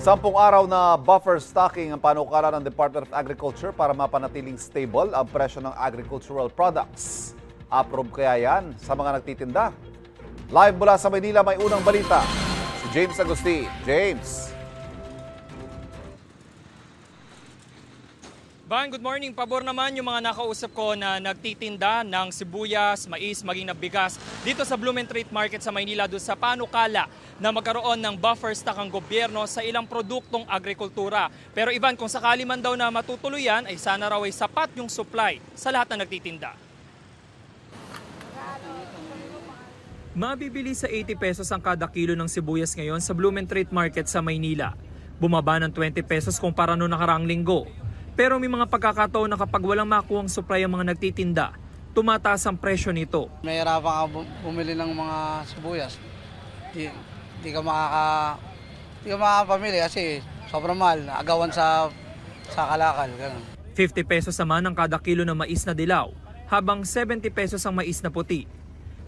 10 araw na buffer stocking ang panukala ng Department of Agriculture para mapanatiling stable ang presyo ng agricultural products. Approve kaya yan sa mga nagtitinda? Live mula sa Maynila, may unang balita. Si James Agustin. James. Bang, good morning. Pabor naman yung mga nakausap ko na nagtitinda ng sibuyas, mais, maging na bigas dito sa Blumentritt Market sa Maynila doon sa panukala na magkaroon ng buffer stock ang gobyerno sa ilang produktong agrikultura. Pero Ivan, kung sakali man daw na matutuloy yan, ay sana raw ay sapat yung supply sa lahat ng nagtitinda. Mabibili sa 80 pesos ang kada kilo ng sibuyas ngayon sa Blumentritt Market sa Maynila. Bumaba ng 20 pesos kumpara noong nakaraang linggo. Pero may mga pagkakataon na kapag walang makuhang supply ang mga nagtitinda, tumataas ang presyo nito. Mahirapan ka bumili ng mga sibuyas. Di ka makakapamili kasi sobrang mahal. Agawan sa kalakal. Ganun. 50 pesos naman ang kada kilo ng mais na dilaw, habang 70 pesos ang mais na puti.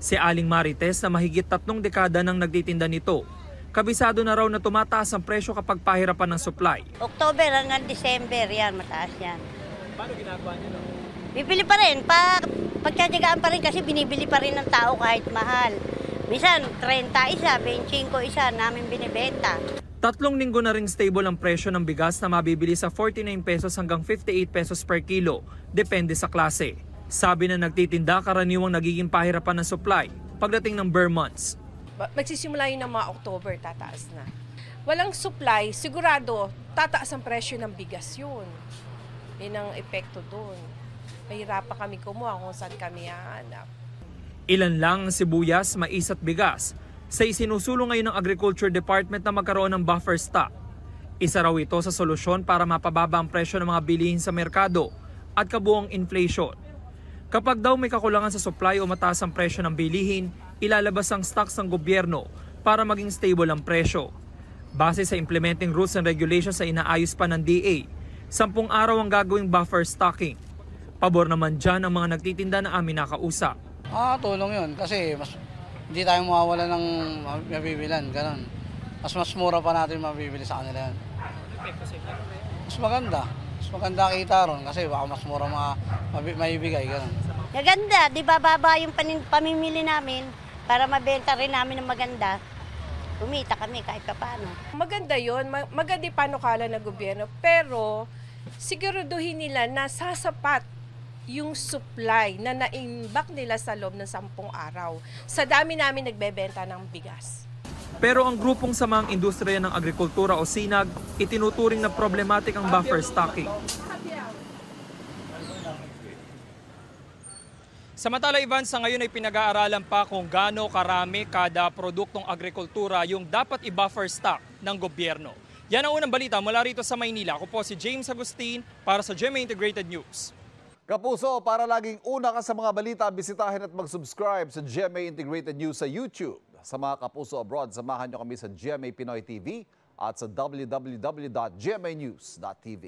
Si Aling Marites na mahigit 3 dekada nang nagtitinda nito, kabisado na raw na tumataas ang presyo kapag pahirapan ng supply. October hanggang December, yan, mataas yan. Paano ginagawa niyo? Bibili pa rin, pagtsatsagaan pa rin kasi binibili pa rin ng tao kahit mahal. Minsan, 30 isa, 25 isa, namin binibenta. 3 linggo na ring stable ang presyo ng bigas na mabibili sa 49 pesos hanggang 58 pesos per kilo, depende sa klase. Sabi na nagtitinda, karaniwang nagiging pahirapan ng supply pagdating ng bare months. Magsisimula yun ng mga October, tataas na. Walang supply, sigurado, tataas ang presyo ng bigas yun. Yun ang epekto doon. Mahirapan kami kumuha kung saan kami hahanap. Ilan lang ang sibuyas, mais at bigas sa isinusulong ngayon ng Agriculture Department na magkaroon ng buffer stock. Isa raw ito sa solusyon para mapababa ang presyo ng mga bilihin sa merkado at kabuuang inflation. Kapag daw may kakulangan sa supply o mataas ang presyo ng bilihin, ilalabas ang stocks ng gobyerno para maging stable ang presyo. Base sa implementing rules and regulations na inaayos pa ng DA, 10 araw ang gagawing buffer stocking. Pabor naman dyan ang mga nagtitinda na amin nakausap. Tulong yun kasi hindi tayo mawawala ng mabibilan. Ganun. Mas mura pa natin mabibili sa kanila yan. Mas maganda. Mas maganda kita ron kasi baka mas mura maibigay. Ganun. Maganda, di ba baba yung pamimili namin para mabenta rin namin ng maganda. Kumita kami kahit paano. Maganda yun, maganda yung panukala ng gobyerno, pero siguraduhin nila na sasapat yung supply na naimbak nila sa loob ng 10 araw. Sa dami namin nagbebenta ng bigas. Pero ang grupong samang industriya ng agrikultura o SINAG, itinuturing na problematic ang buffer stocking. Samantala, Ivan, sa ngayon ay pinag-aaralan pa kung gaano karami kada produktong agrikultura yung dapat i-buffer stock ng gobyerno. Yan ang unang balita mula rito sa Maynila. Ako po si James Agustin para sa GMA Integrated News. Kapuso, para laging una ka sa mga balita, bisitahin at mag-subscribe sa GMA Integrated News sa YouTube. Sa mga kapuso abroad, samahan nyo kami sa GMA Pinoy TV at sa www.gmanews.tv.